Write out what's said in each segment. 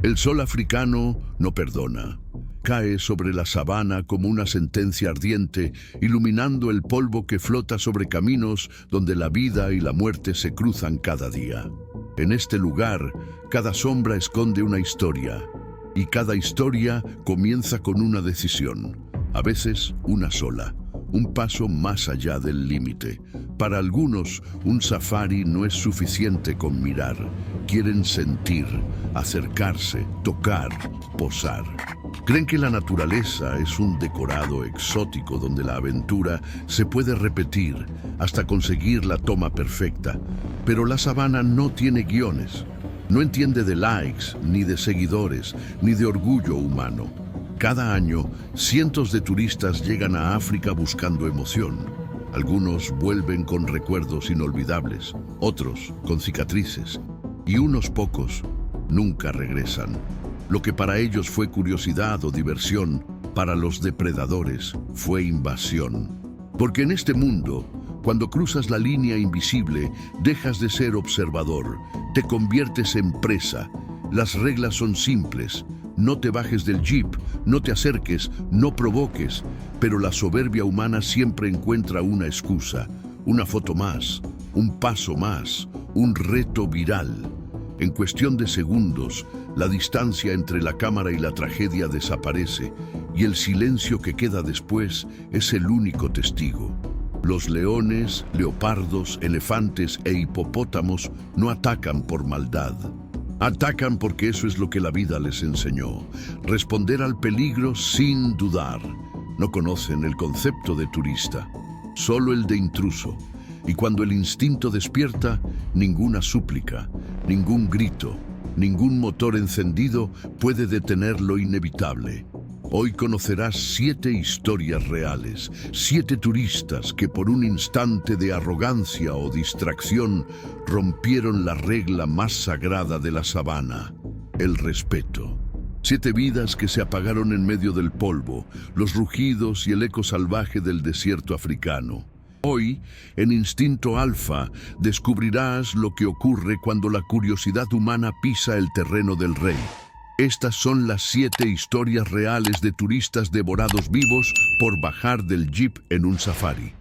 El sol africano no perdona. Cae sobre la sabana como una sentencia ardiente, iluminando el polvo que flota sobre caminos donde la vida y la muerte se cruzan cada día. En este lugar, cada sombra esconde una historia, y cada historia comienza con una decisión, a veces una sola, un paso más allá del límite. Para algunos, un safari no es suficiente con mirar. Quieren sentir, acercarse, tocar, posar. Creen que la naturaleza es un decorado exótico donde la aventura se puede repetir hasta conseguir la toma perfecta. Pero la sabana no tiene guiones. No entiende de likes, ni de seguidores, ni de orgullo humano. Cada año, cientos de turistas llegan a África buscando emoción. Algunos vuelven con recuerdos inolvidables, otros con cicatrices, y unos pocos nunca regresan. Lo que para ellos fue curiosidad o diversión, para los depredadores fue invasión. Porque en este mundo, cuando cruzas la línea invisible, dejas de ser observador, te conviertes en presa. Las reglas son simples. No te bajes del jeep, no te acerques, no provoques, pero la soberbia humana siempre encuentra una excusa, una foto más, un paso más, un reto viral. En cuestión de segundos, la distancia entre la cámara y la tragedia desaparece, y el silencio que queda después es el único testigo. Los leones, leopardos, elefantes e hipopótamos no atacan por maldad. Atacan porque eso es lo que la vida les enseñó. Responder al peligro sin dudar. No conocen el concepto de turista, solo el de intruso. Y cuando el instinto despierta, ninguna súplica, ningún grito, ningún motor encendido puede detener lo inevitable. Hoy conocerás 7 historias reales, 7 turistas que por un instante de arrogancia o distracción rompieron la regla más sagrada de la sabana, el respeto. 7 vidas que se apagaron en medio del polvo, los rugidos y el eco salvaje del desierto africano. Hoy, en Instinto Alfa, descubrirás lo que ocurre cuando la curiosidad humana pisa el terreno del rey. Estas son las 7 historias reales de turistas devorados vivos por bajar del jeep en un safari.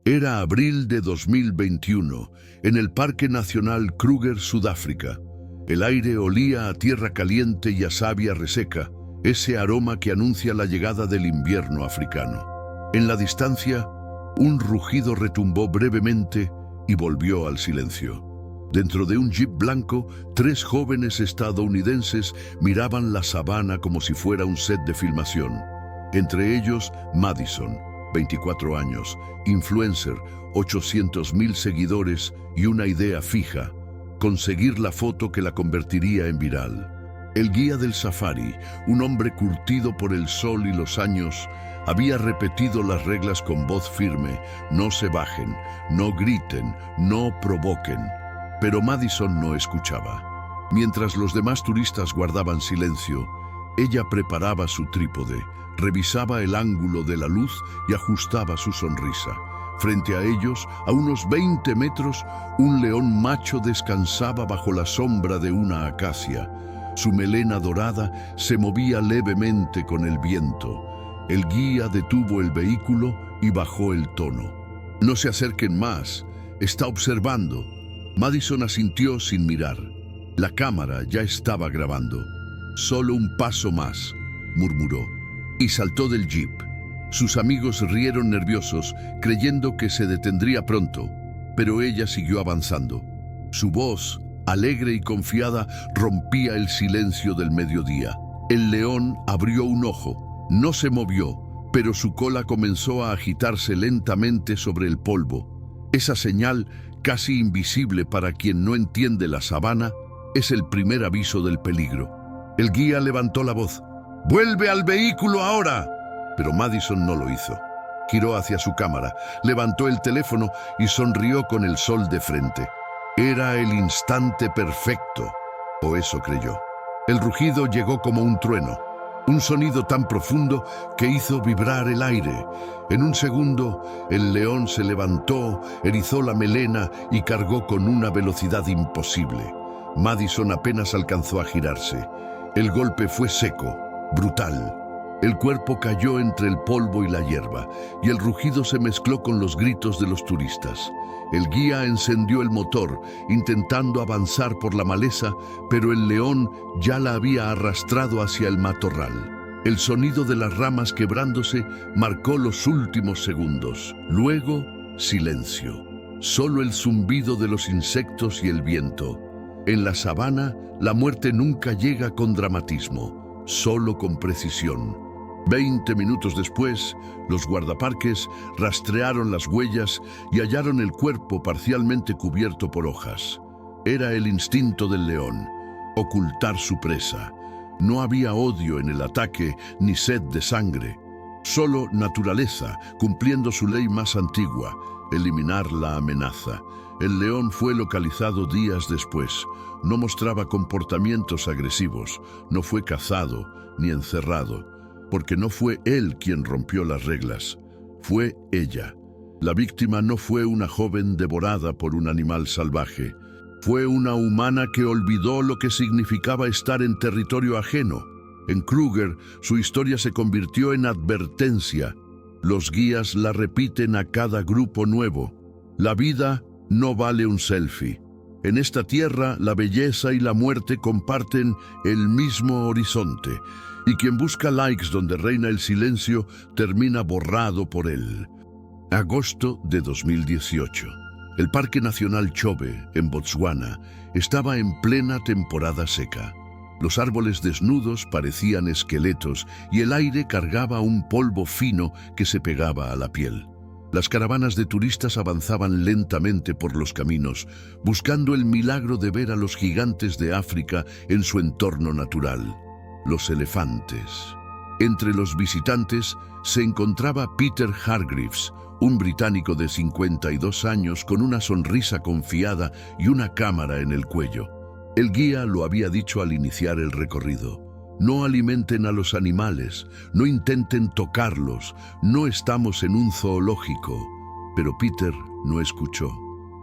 Era abril de 2021, en el Parque Nacional Kruger, Sudáfrica. El aire olía a tierra caliente y a savia reseca, ese aroma que anuncia la llegada del invierno africano. En la distancia, un rugido retumbó brevemente y volvió al silencio. Dentro de un jeep blanco, 3 jóvenes estadounidenses miraban la sabana como si fuera un set de filmación. Entre ellos, Madison, 24 años, influencer, 800,000 seguidores y una idea fija: conseguir la foto que la convertiría en viral. El guía del safari, un hombre curtido por el sol y los años, había repetido las reglas con voz firme: no se bajen, no griten, no provoquen. Pero Madison no escuchaba. Mientras los demás turistas guardaban silencio, ella preparaba su trípode, revisaba el ángulo de la luz y ajustaba su sonrisa. Frente a ellos, a unos 20 metros, un león macho descansaba bajo la sombra de una acacia. Su melena dorada se movía levemente con el viento. El guía detuvo el vehículo y bajó el tono. No se acerquen más, está observando. Madison asintió sin mirar. La cámara ya estaba grabando. Solo un paso más, murmuró, y saltó del jeep. Sus amigos rieron nerviosos, creyendo que se detendría pronto, pero ella siguió avanzando. Su voz, alegre y confiada, rompía el silencio del mediodía. El león abrió un ojo, no se movió, pero su cola comenzó a agitarse lentamente sobre el polvo. Esa señal, casi invisible para quien no entiende la sabana, es el primer aviso del peligro. El guía levantó la voz: ¡vuelve al vehículo ahora! Pero Madison no lo hizo. Giró hacia su cámara, levantó el teléfono y sonrió con el sol de frente. Era el instante perfecto, o eso creyó. El rugido llegó como un trueno, un sonido tan profundo que hizo vibrar el aire. En un segundo, el león se levantó, erizó la melena y cargó con una velocidad imposible. Madison apenas alcanzó a girarse. El golpe fue seco, brutal. El cuerpo cayó entre el polvo y la hierba, y el rugido se mezcló con los gritos de los turistas. El guía encendió el motor, intentando avanzar por la maleza, pero el león ya la había arrastrado hacia el matorral. El sonido de las ramas quebrándose marcó los últimos segundos. Luego, silencio. Solo el zumbido de los insectos y el viento. En la sabana, la muerte nunca llega con dramatismo, solo con precisión. 20 minutos después, los guardaparques rastrearon las huellas y hallaron el cuerpo parcialmente cubierto por hojas. Era el instinto del león, ocultar su presa. No había odio en el ataque ni sed de sangre, solo naturaleza, cumpliendo su ley más antigua, eliminar la amenaza. El león fue localizado días después. No mostraba comportamientos agresivos, no fue cazado ni encerrado, porque no fue él quien rompió las reglas, fue ella. La víctima no fue una joven devorada por un animal salvaje, fue una humana que olvidó lo que significaba estar en territorio ajeno. En Kruger, su historia se convirtió en advertencia. Los guías la repiten a cada grupo nuevo. La vida no vale un selfie. En esta tierra, la belleza y la muerte comparten el mismo horizonte, y quien busca likes donde reina el silencio termina borrado por él. Agosto de 2018. El Parque Nacional Chobe, en Botswana, estaba en plena temporada seca. Los árboles desnudos parecían esqueletos y el aire cargaba un polvo fino que se pegaba a la piel. Las caravanas de turistas avanzaban lentamente por los caminos, buscando el milagro de ver a los gigantes de África en su entorno natural, los elefantes. Entre los visitantes se encontraba Peter Hargreaves, un británico de 52 años con una sonrisa confiada y una cámara en el cuello. El guía lo había dicho al iniciar el recorrido. No alimenten a los animales, no intenten tocarlos, no estamos en un zoológico. Pero Peter no escuchó.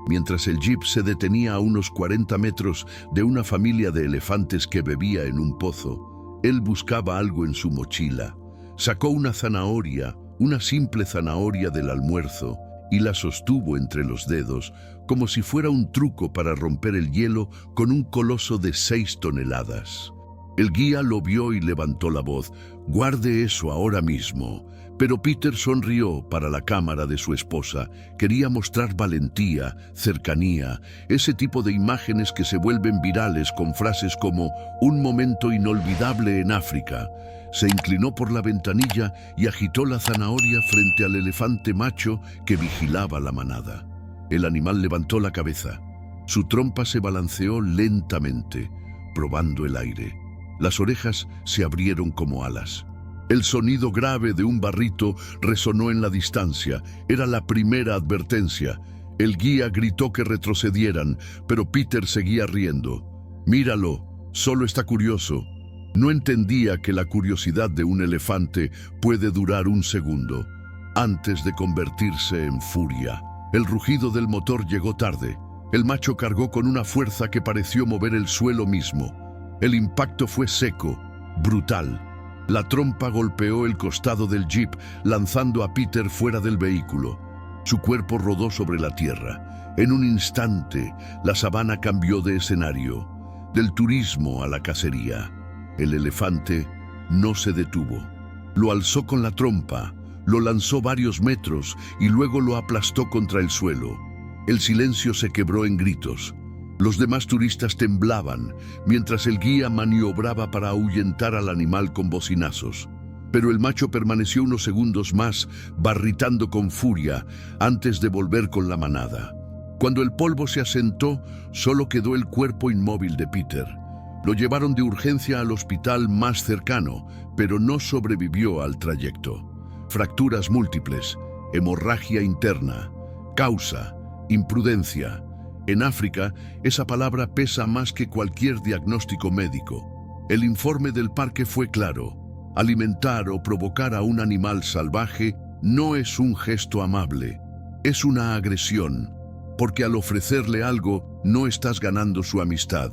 Mientras el jeep se detenía a unos 40 metros de una familia de elefantes que bebía en un pozo, él buscaba algo en su mochila. Sacó una zanahoria, una simple zanahoria del almuerzo, y la sostuvo entre los dedos, como si fuera un truco para romper el hielo con un coloso de 6 toneladas. El guía lo vio y levantó la voz: «Guarde eso ahora mismo». Pero Peter sonrió para la cámara de su esposa. Quería mostrar valentía, cercanía, ese tipo de imágenes que se vuelven virales con frases como «un momento inolvidable en África». Se inclinó por la ventanilla y agitó la zanahoria frente al elefante macho que vigilaba la manada. El animal levantó la cabeza. Su trompa se balanceó lentamente, probando el aire. Las orejas se abrieron como alas. El sonido grave de un barrito resonó en la distancia. Era la primera advertencia. El guía gritó que retrocedieran, pero Peter seguía riendo. «Míralo, solo está curioso». No entendía que la curiosidad de un elefante puede durar un segundo, antes de convertirse en furia. El rugido del motor llegó tarde. El macho cargó con una fuerza que pareció mover el suelo mismo. El impacto fue seco, brutal. La trompa golpeó el costado del jeep, lanzando a Peter fuera del vehículo. Su cuerpo rodó sobre la tierra. En un instante, la sabana cambió de escenario, del turismo a la cacería. El elefante no se detuvo. Lo alzó con la trompa, lo lanzó varios metros y luego lo aplastó contra el suelo. El silencio se quebró en gritos. Los demás turistas temblaban, mientras el guía maniobraba para ahuyentar al animal con bocinazos. Pero el macho permaneció unos segundos más, barritando con furia, antes de volver con la manada. Cuando el polvo se asentó, solo quedó el cuerpo inmóvil de Peter. Lo llevaron de urgencia al hospital más cercano, pero no sobrevivió al trayecto. Fracturas múltiples, hemorragia interna, causa, imprudencia. En África, esa palabra pesa más que cualquier diagnóstico médico. El informe del parque fue claro. Alimentar o provocar a un animal salvaje no es un gesto amable, es una agresión, porque al ofrecerle algo no estás ganando su amistad,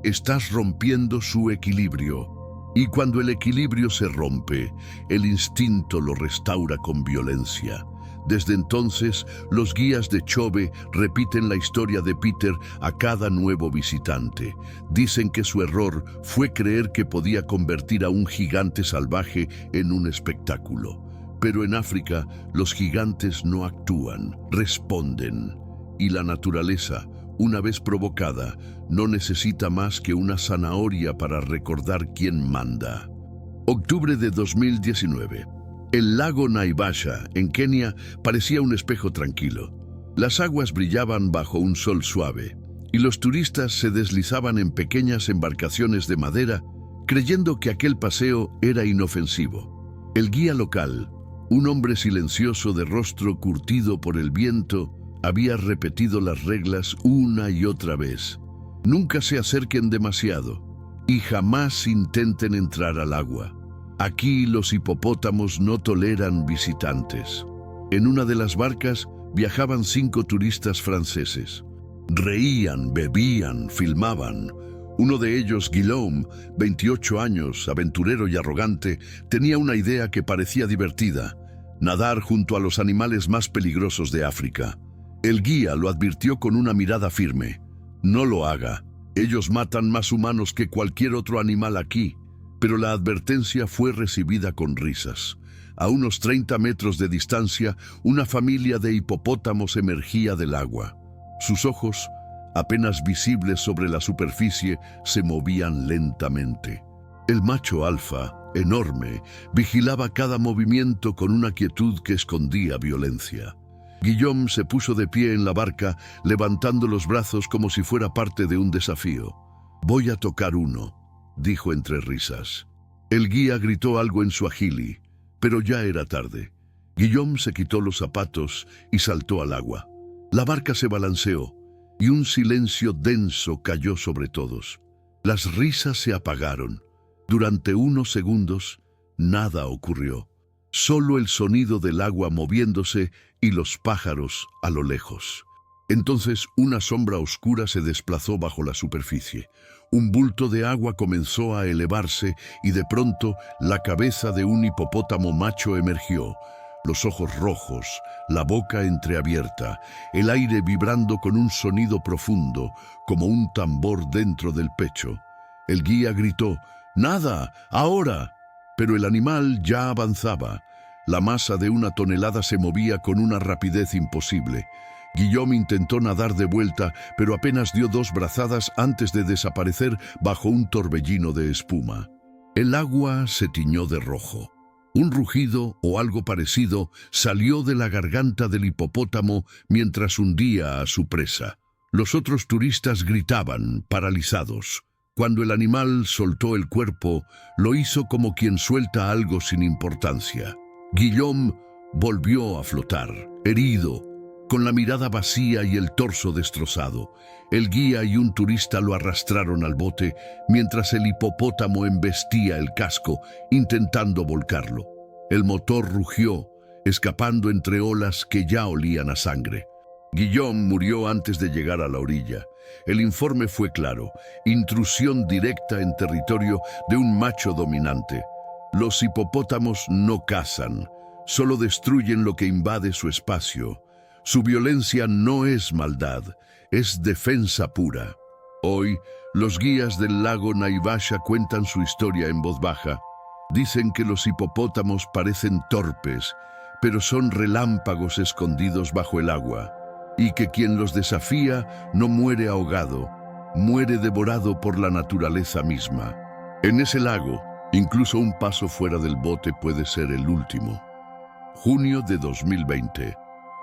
estás rompiendo su equilibrio. Y cuando el equilibrio se rompe, el instinto lo restaura con violencia. Desde entonces, los guías de Chobe repiten la historia de Peter a cada nuevo visitante. Dicen que su error fue creer que podía convertir a un gigante salvaje en un espectáculo. Pero en África, los gigantes no actúan, responden. Y la naturaleza, una vez provocada, no necesita más que una zanahoria para recordar quién manda. Octubre de 2019. El lago Naivasha, en Kenia, parecía un espejo tranquilo. Las aguas brillaban bajo un sol suave, y los turistas se deslizaban en pequeñas embarcaciones de madera, creyendo que aquel paseo era inofensivo. El guía local, un hombre silencioso de rostro curtido por el viento, había repetido las reglas una y otra vez. Nunca se acerquen demasiado y jamás intenten entrar al agua. Aquí los hipopótamos no toleran visitantes. En una de las barcas viajaban 5 turistas franceses. Reían, bebían, filmaban. Uno de ellos, Guillaume, 28 años, aventurero y arrogante, tenía una idea que parecía divertida: nadar junto a los animales más peligrosos de África. El guía lo advirtió con una mirada firme: no lo haga, ellos matan más humanos que cualquier otro animal aquí. Pero la advertencia fue recibida con risas. A unos 30 metros de distancia, una familia de hipopótamos emergía del agua. Sus ojos, apenas visibles sobre la superficie, se movían lentamente. El macho alfa, enorme, vigilaba cada movimiento con una quietud que escondía violencia. Guillaume se puso de pie en la barca, levantando los brazos como si fuera parte de un desafío. «Voy a tocar uno», dijo entre risas. El guía gritó algo en suajili, pero ya era tarde. Guillaume se quitó los zapatos y saltó al agua. La barca se balanceó y un silencio denso cayó sobre todos. Las risas se apagaron. Durante unos segundos, nada ocurrió. Solo el sonido del agua moviéndose y los pájaros a lo lejos. Entonces una sombra oscura se desplazó bajo la superficie. Un bulto de agua comenzó a elevarse y de pronto la cabeza de un hipopótamo macho emergió. Los ojos rojos, la boca entreabierta, el aire vibrando con un sonido profundo, como un tambor dentro del pecho. El guía gritó: «¡Nada! ¡Ahora!». Pero el animal ya avanzaba. La masa de 1 tonelada se movía con una rapidez imposible. Guillaume intentó nadar de vuelta, pero apenas dio 2 brazadas antes de desaparecer bajo un torbellino de espuma. El agua se tiñó de rojo. Un rugido o algo parecido salió de la garganta del hipopótamo mientras hundía a su presa. Los otros turistas gritaban, paralizados. Cuando el animal soltó el cuerpo, lo hizo como quien suelta algo sin importancia. Guillaume volvió a flotar, herido, con la mirada vacía y el torso destrozado. El guía y un turista lo arrastraron al bote mientras el hipopótamo embestía el casco, intentando volcarlo. El motor rugió, escapando entre olas que ya olían a sangre. Guillaume murió antes de llegar a la orilla. El informe fue claro: intrusión directa en territorio de un macho dominante. Los hipopótamos no cazan, solo destruyen lo que invade su espacio. Su violencia no es maldad, es defensa pura. Hoy, los guías del lago Naivasha cuentan su historia en voz baja. Dicen que los hipopótamos parecen torpes, pero son relámpagos escondidos bajo el agua, y que quien los desafía no muere ahogado, muere devorado por la naturaleza misma. En ese lago, incluso un paso fuera del bote puede ser el último. Junio de 2020.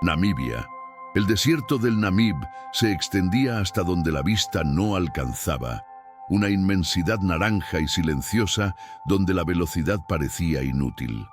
Namibia. El desierto del Namib se extendía hasta donde la vista no alcanzaba. Una inmensidad naranja y silenciosa donde la velocidad parecía inútil.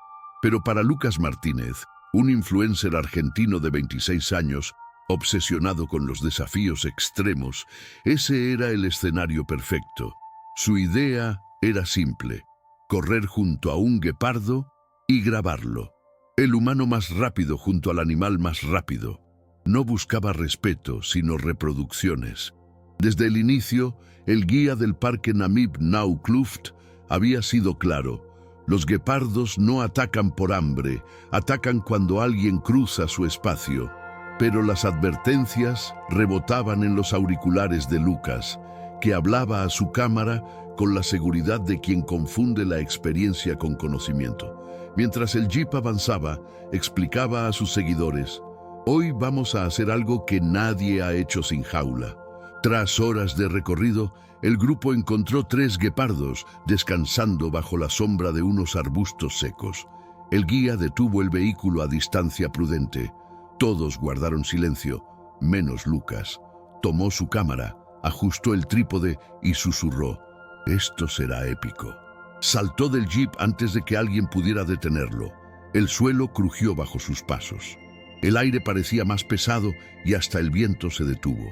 Pero para Lucas Martínez, un influencer argentino de 26 años, obsesionado con los desafíos extremos, ese era el escenario perfecto. Su idea era simple: correr junto a un guepardo y grabarlo. El humano más rápido junto al animal más rápido. No buscaba respeto, sino reproducciones. Desde el inicio, el guía del parque Namib Naukluft había sido claro. Los guepardos no atacan por hambre, atacan cuando alguien cruza su espacio. Pero las advertencias rebotaban en los auriculares de Lucas, que hablaba a su cámara con la seguridad de quien confunde la experiencia con conocimiento. Mientras el jeep avanzaba, explicaba a sus seguidores: hoy vamos a hacer algo que nadie ha hecho sin jaula. Tras horas de recorrido, el grupo encontró 3 guepardos descansando bajo la sombra de unos arbustos secos. El guía detuvo el vehículo a distancia prudente. Todos guardaron silencio, menos Lucas. Tomó su cámara, ajustó el trípode y susurró: esto será épico. Saltó del jeep antes de que alguien pudiera detenerlo. El suelo crujió bajo sus pasos. El aire parecía más pesado y hasta el viento se detuvo.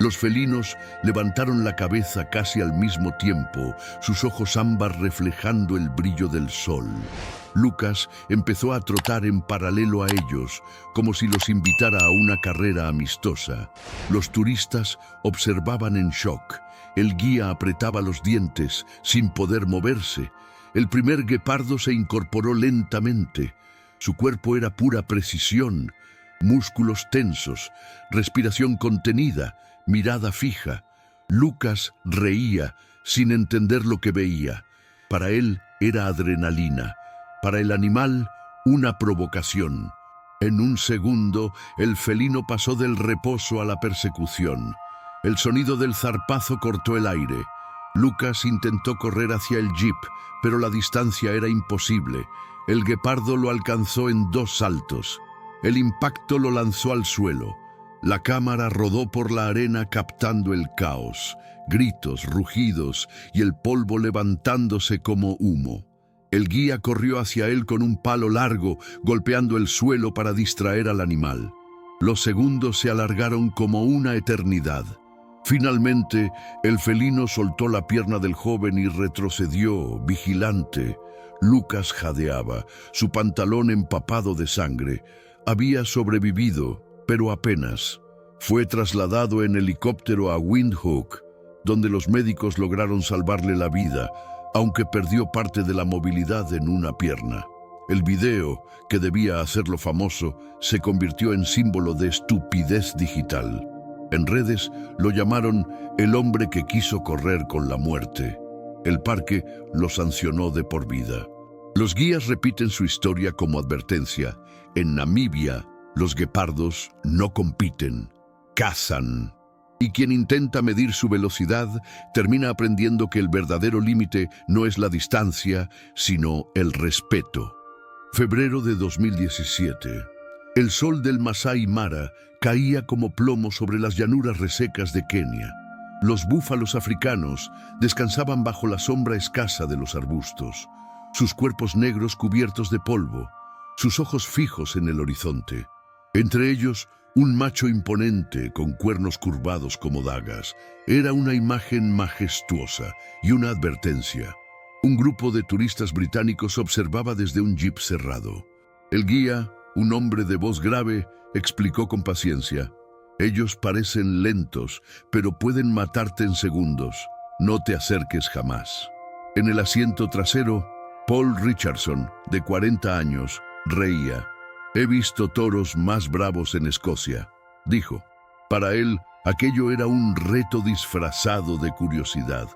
Los felinos levantaron la cabeza casi al mismo tiempo, sus ojos ámbar reflejando el brillo del sol. Lucas empezó a trotar en paralelo a ellos, como si los invitara a una carrera amistosa. Los turistas observaban en shock. El guía apretaba los dientes, sin poder moverse. El primer guepardo se incorporó lentamente. Su cuerpo era pura precisión, músculos tensos, respiración contenida, mirada fija. Lucas reía, sin entender lo que veía. Para él era adrenalina. Para el animal, una provocación. En un segundo, el felino pasó del reposo a la persecución. El sonido del zarpazo cortó el aire. Lucas intentó correr hacia el jeep, pero la distancia era imposible. El guepardo lo alcanzó en 2 saltos. El impacto lo lanzó al suelo. La cámara rodó por la arena captando el caos, gritos, rugidos y el polvo levantándose como humo. El guía corrió hacia él con un palo largo, golpeando el suelo para distraer al animal. Los segundos se alargaron como una eternidad. Finalmente, el felino soltó la pierna del joven y retrocedió, vigilante. Lucas jadeaba, su pantalón empapado de sangre. Había sobrevivido, pero apenas. Fue trasladado en helicóptero a Windhoek, donde los médicos lograron salvarle la vida, aunque perdió parte de la movilidad en una pierna. El video, que debía hacerlo famoso, se convirtió en símbolo de estupidez digital. En redes lo llamaron el hombre que quiso correr con la muerte. El parque lo sancionó de por vida. Los guías repiten su historia como advertencia. En Namibia, los guepardos no compiten, cazan. Y quien intenta medir su velocidad termina aprendiendo que el verdadero límite no es la distancia, sino el respeto. Febrero de 2017. El sol del Masai Mara caía como plomo sobre las llanuras resecas de Kenia. Los búfalos africanos descansaban bajo la sombra escasa de los arbustos, sus cuerpos negros cubiertos de polvo, sus ojos fijos en el horizonte. Entre ellos, un macho imponente con cuernos curvados como dagas. Era una imagen majestuosa y una advertencia. Un grupo de turistas británicos observaba desde un jeep cerrado. El guía, un hombre de voz grave, explicó con paciencia: ellos parecen lentos, pero pueden matarte en segundos. No te acerques jamás. En el asiento trasero, Paul Richardson, de 40 años, reía. He visto toros más bravos en Escocia, dijo. Para él, aquello era un reto disfrazado de curiosidad.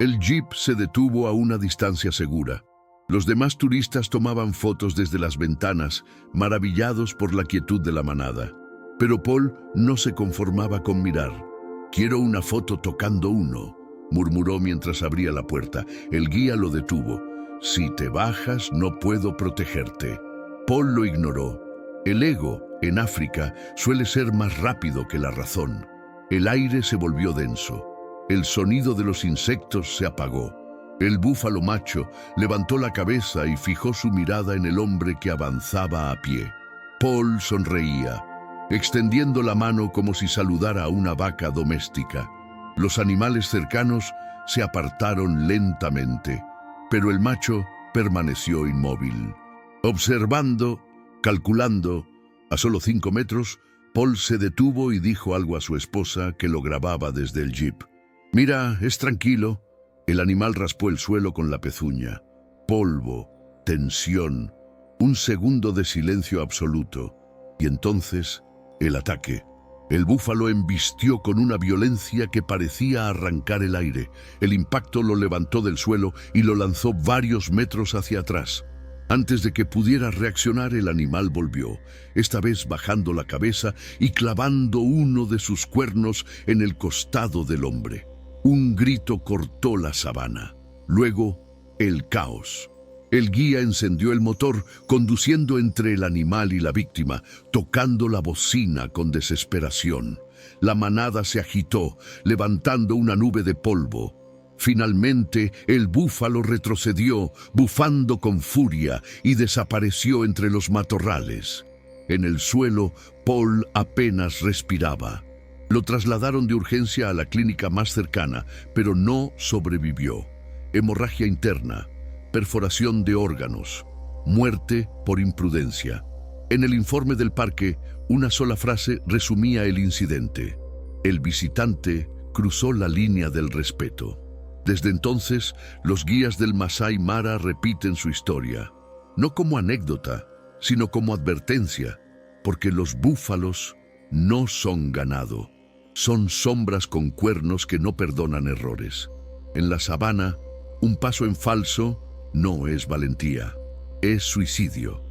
El jeep se detuvo a una distancia segura. Los demás turistas tomaban fotos desde las ventanas, maravillados por la quietud de la manada. Pero Paul no se conformaba con mirar. Quiero una foto tocando uno, murmuró mientras abría la puerta. El guía lo detuvo. Si te bajas, no puedo protegerte. Paul lo ignoró. El ego, en África, suele ser más rápido que la razón. El aire se volvió denso. El sonido de los insectos se apagó. El búfalo macho levantó la cabeza y fijó su mirada en el hombre que avanzaba a pie. Paul sonreía, extendiendo la mano como si saludara a una vaca doméstica. Los animales cercanos se apartaron lentamente, pero el macho permaneció inmóvil. Observando, calculando, a solo 5 metros, Paul se detuvo y dijo algo a su esposa, que lo grababa desde el jeep. Mira, es tranquilo. El animal raspó el suelo con la pezuña. Polvo, tensión, un segundo de silencio absoluto. Y entonces, el ataque. El búfalo embistió con una violencia que parecía arrancar el aire. El impacto lo levantó del suelo y lo lanzó varios metros hacia atrás. Antes de que pudiera reaccionar, el animal volvió, esta vez bajando la cabeza y clavando uno de sus cuernos en el costado del hombre. Un grito cortó la sabana. Luego, el caos. El guía encendió el motor, conduciendo entre el animal y la víctima, tocando la bocina con desesperación. La manada se agitó, levantando una nube de polvo. Finalmente, el búfalo retrocedió, bufando con furia, y desapareció entre los matorrales. En el suelo, Paul apenas respiraba. Lo trasladaron de urgencia a la clínica más cercana, pero no sobrevivió. Hemorragia interna, perforación de órganos, muerte por imprudencia. En el informe del parque, una sola frase resumía el incidente. El visitante cruzó la línea del respeto. Desde entonces, los guías del Masai Mara repiten su historia, no como anécdota, sino como advertencia, porque los búfalos no son ganado, son sombras con cuernos que no perdonan errores. En la sabana, un paso en falso no es valentía, es suicidio.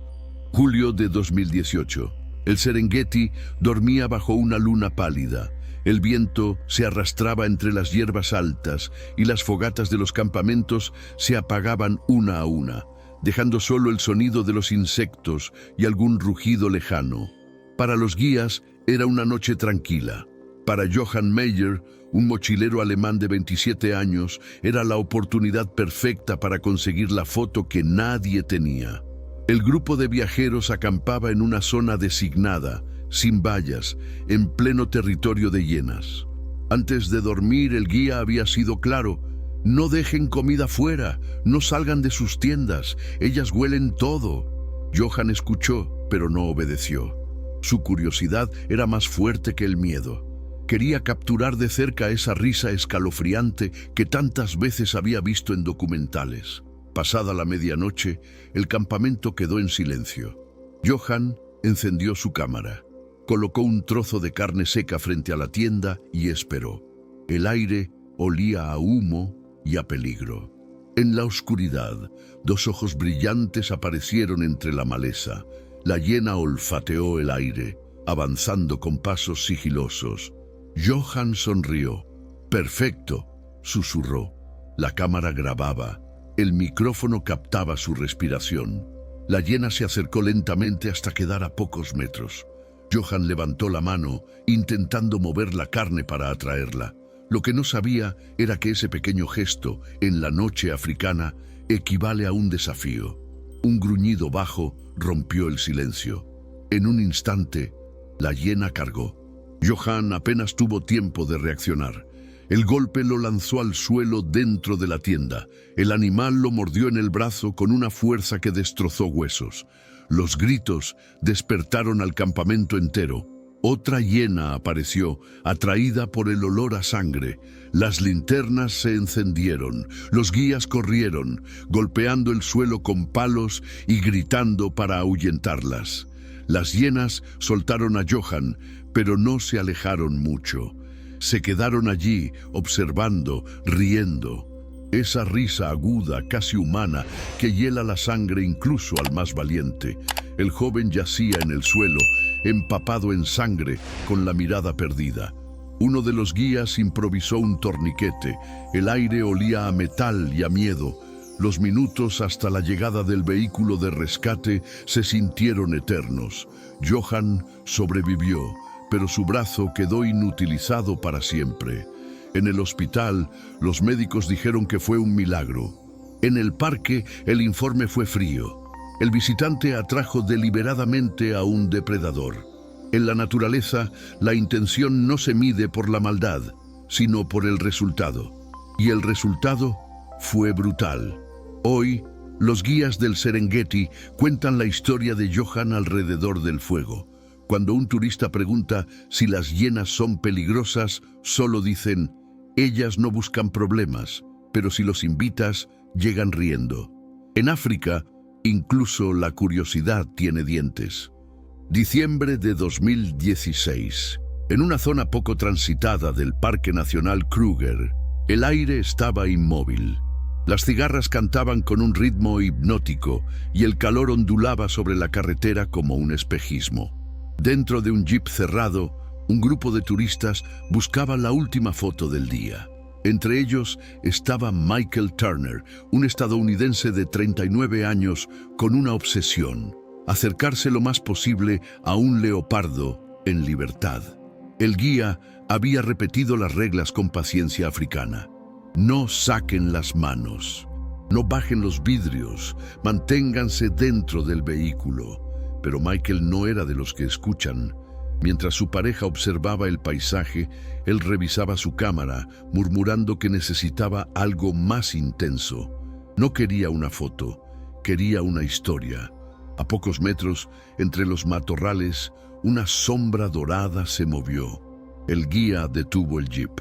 Julio de 2018. El Serengeti dormía bajo una luna pálida. El viento se arrastraba entre las hierbas altas y las fogatas de los campamentos se apagaban una a una, dejando solo el sonido de los insectos y algún rugido lejano. Para los guías era una noche tranquila. Para Johann Meyer, un mochilero alemán de 27 años, era la oportunidad perfecta para conseguir la foto que nadie tenía. El grupo de viajeros acampaba en una zona designada, sin vallas, en pleno territorio de hienas. Antes de dormir, el guía había sido claro: no dejen comida fuera, no salgan de sus tiendas, ellas huelen todo. Johann escuchó, pero no obedeció. Su curiosidad era más fuerte que el miedo. Quería capturar de cerca esa risa escalofriante que tantas veces había visto en documentales. Pasada la medianoche, el campamento quedó en silencio. Johann encendió su cámara, colocó un trozo de carne seca frente a la tienda y esperó. El aire olía a humo y a peligro. En la oscuridad, dos ojos brillantes aparecieron entre la maleza. La hiena olfateó el aire, avanzando con pasos sigilosos. Johann sonrió. «Perfecto», susurró. La cámara grababa. El micrófono captaba su respiración. La hiena se acercó lentamente hasta quedar a pocos metros. Johann levantó la mano, intentando mover la carne para atraerla. Lo que no sabía era que ese pequeño gesto, en la noche africana, equivale a un desafío. Un gruñido bajo rompió el silencio. En un instante, la hiena cargó. Johann apenas tuvo tiempo de reaccionar. El golpe lo lanzó al suelo dentro de la tienda. El animal lo mordió en el brazo con una fuerza que destrozó huesos. Los gritos despertaron al campamento entero. Otra hiena apareció, atraída por el olor a sangre. Las linternas se encendieron, los guías corrieron, golpeando el suelo con palos y gritando para ahuyentarlas. Las hienas soltaron a Johann, pero no se alejaron mucho. Se quedaron allí, observando, riendo. Esa risa aguda, casi humana, que hiela la sangre incluso al más valiente. El joven yacía en el suelo, empapado en sangre, con la mirada perdida. Uno de los guías improvisó un torniquete. El aire olía a metal y a miedo. Los minutos hasta la llegada del vehículo de rescate se sintieron eternos. Johann sobrevivió, pero su brazo quedó inutilizado para siempre. En el hospital, los médicos dijeron que fue un milagro. En el parque, el informe fue frío. El visitante atrajo deliberadamente a un depredador. En la naturaleza, la intención no se mide por la maldad, sino por el resultado. Y el resultado fue brutal. Hoy, los guías del Serengeti cuentan la historia de Johann alrededor del fuego. Cuando un turista pregunta si las hienas son peligrosas, solo dicen: Ellas no buscan problemas, pero si los invitas, llegan riendo. En África, incluso la curiosidad tiene dientes. Diciembre de 2016. En una zona poco transitada del Parque Nacional Kruger, el aire estaba inmóvil. Las cigarras cantaban con un ritmo hipnótico y el calor ondulaba sobre la carretera como un espejismo. Dentro de un jeep cerrado, un grupo de turistas buscaba la última foto del día. Entre ellos estaba Michael Turner, un estadounidense de 39 años con una obsesión: acercarse lo más posible a un leopardo en libertad. El guía había repetido las reglas con paciencia africana. No saquen las manos, no bajen los vidrios, manténganse dentro del vehículo. Pero Michael no era de los que escuchan. Mientras su pareja observaba el paisaje, él revisaba su cámara, murmurando que necesitaba algo más intenso. No quería una foto, quería una historia. A pocos metros, entre los matorrales, una sombra dorada se movió. El guía detuvo el jeep.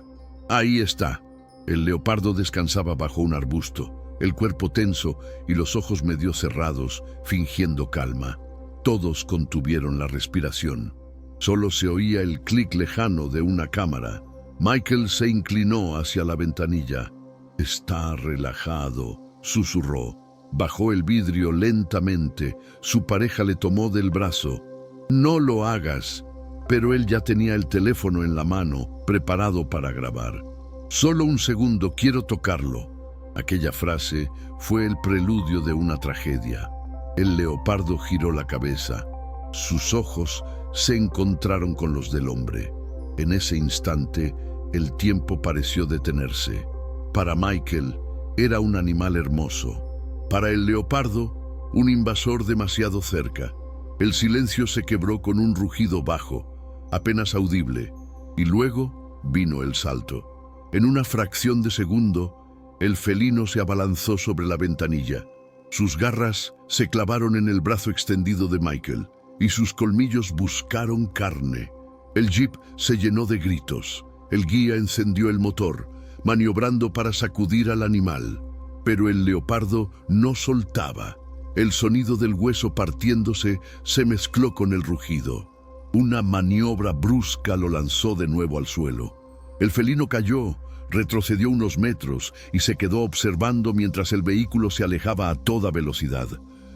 Ahí está. El leopardo descansaba bajo un arbusto, el cuerpo tenso y los ojos medio cerrados, fingiendo calma. Todos contuvieron la respiración. Solo se oía el clic lejano de una cámara. Michael se inclinó hacia la ventanilla. «Está relajado», susurró. Bajó el vidrio lentamente. Su pareja le tomó del brazo. «No lo hagas». Pero él ya tenía el teléfono en la mano, preparado para grabar. «Solo un segundo, quiero tocarlo». Aquella frase fue el preludio de una tragedia. El leopardo giró la cabeza. Sus ojos se encontraron con los del hombre. En ese instante, el tiempo pareció detenerse. Para Michael, era un animal hermoso. Para el leopardo, un invasor demasiado cerca. El silencio se quebró con un rugido bajo, apenas audible, y luego vino el salto. En una fracción de segundo, el felino se abalanzó sobre la ventanilla. Sus garras se clavaron en el brazo extendido de Michael, y sus colmillos buscaron carne. El jeep se llenó de gritos. El guía encendió el motor, maniobrando para sacudir al animal. Pero el leopardo no soltaba. El sonido del hueso partiéndose se mezcló con el rugido. Una maniobra brusca lo lanzó de nuevo al suelo. El felino cayó, retrocedió unos metros y se quedó observando mientras el vehículo se alejaba a toda velocidad.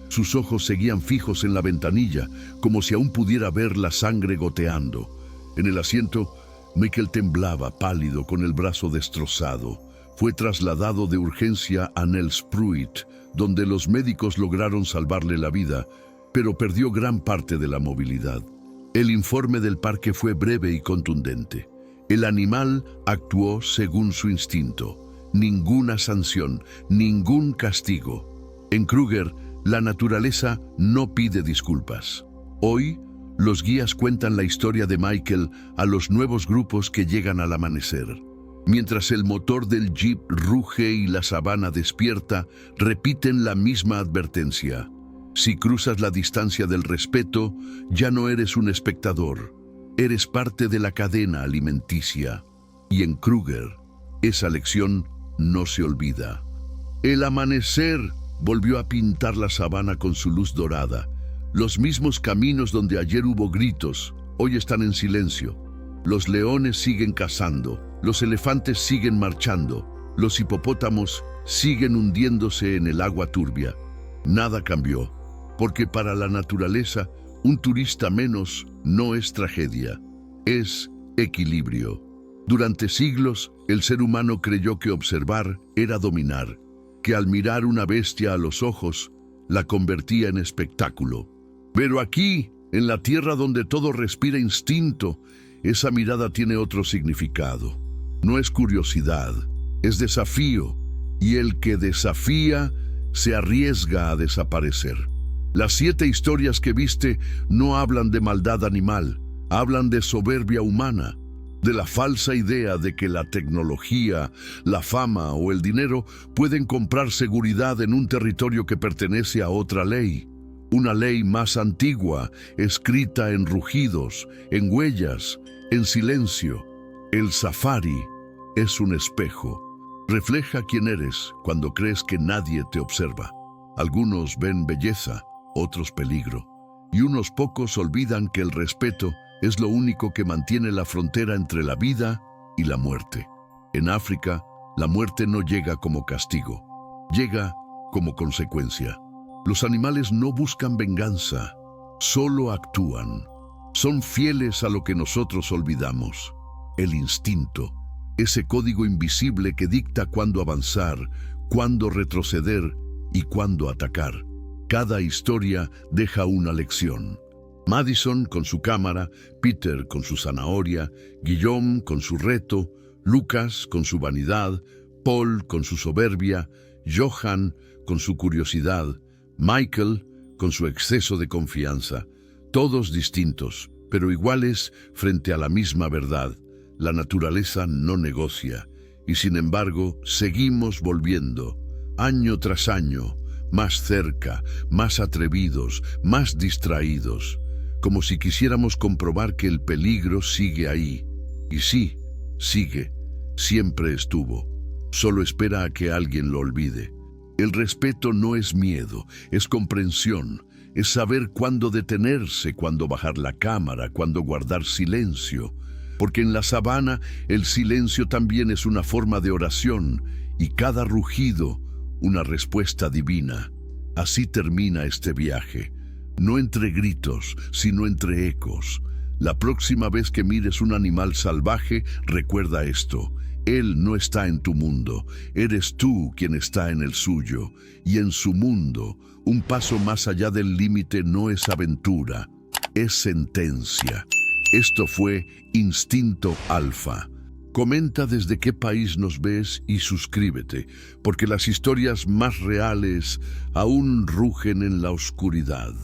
Sus ojos seguían fijos en la ventanilla, como si aún pudiera ver la sangre goteando. En el asiento, Michael temblaba, pálido, con el brazo destrozado. Fue trasladado de urgencia a Nelspruit, donde los médicos lograron salvarle la vida, pero perdió gran parte de la movilidad. El informe del parque fue breve y contundente. El animal actuó según su instinto. Ninguna sanción, ningún castigo. En Kruger, la naturaleza no pide disculpas. Hoy, los guías cuentan la historia de Michael a los nuevos grupos que llegan al amanecer. Mientras el motor del jeep ruge y la sabana despierta, repiten la misma advertencia. Si cruzas la distancia del respeto, ya no eres un espectador. Eres parte de la cadena alimenticia. Y en Kruger, esa lección no se olvida. El amanecer volvió a pintar la sabana con su luz dorada. Los mismos caminos donde ayer hubo gritos, hoy están en silencio. Los leones siguen cazando, los elefantes siguen marchando, los hipopótamos siguen hundiéndose en el agua turbia. Nada cambió, porque para la naturaleza, un turista menos no es tragedia, es equilibrio. Durante siglos, el ser humano creyó que observar era dominar, que al mirar una bestia a los ojos, la convertía en espectáculo. Pero aquí, en la tierra donde todo respira instinto, esa mirada tiene otro significado. No es curiosidad, es desafío, y el que desafía se arriesga a desaparecer. Las 7 historias que viste no hablan de maldad animal, hablan de soberbia humana, de la falsa idea de que la tecnología, la fama o el dinero pueden comprar seguridad en un territorio que pertenece a otra ley. Una ley más antigua, escrita en rugidos, en huellas, en silencio. El safari es un espejo. Refleja quién eres cuando crees que nadie te observa. Algunos ven belleza, otros peligro, y unos pocos olvidan que el respeto es lo único que mantiene la frontera entre la vida y la muerte. En África, la muerte no llega como castigo, llega como consecuencia. Los animales no buscan venganza, solo actúan. Son fieles a lo que nosotros olvidamos, el instinto, ese código invisible que dicta cuándo avanzar, cuándo retroceder y cuándo atacar. Cada historia deja una lección. Madison con su cámara, Peter con su zanahoria, Guillaume con su reto, Lucas con su vanidad, Paul con su soberbia, Johan con su curiosidad, Michael con su exceso de confianza. Todos distintos, pero iguales frente a la misma verdad. La naturaleza no negocia, y sin embargo seguimos volviendo, año tras año, más cerca, más atrevidos, más distraídos, como si quisiéramos comprobar que el peligro sigue ahí. Y sí, sigue, siempre estuvo, solo espera a que alguien lo olvide. El respeto no es miedo, es comprensión, es saber cuándo detenerse, cuándo bajar la cámara, cuándo guardar silencio. Porque en la sabana el silencio también es una forma de oración y cada rugido una respuesta divina. Así termina este viaje, no entre gritos, sino entre ecos. La próxima vez que mires un animal salvaje, recuerda esto. Él no está en tu mundo, eres tú quien está en el suyo. Y en su mundo, un paso más allá del límite no es aventura, es sentencia. Esto fue Instinto Alfa. Comenta desde qué país nos ves y suscríbete, porque las historias más reales aún rugen en la oscuridad.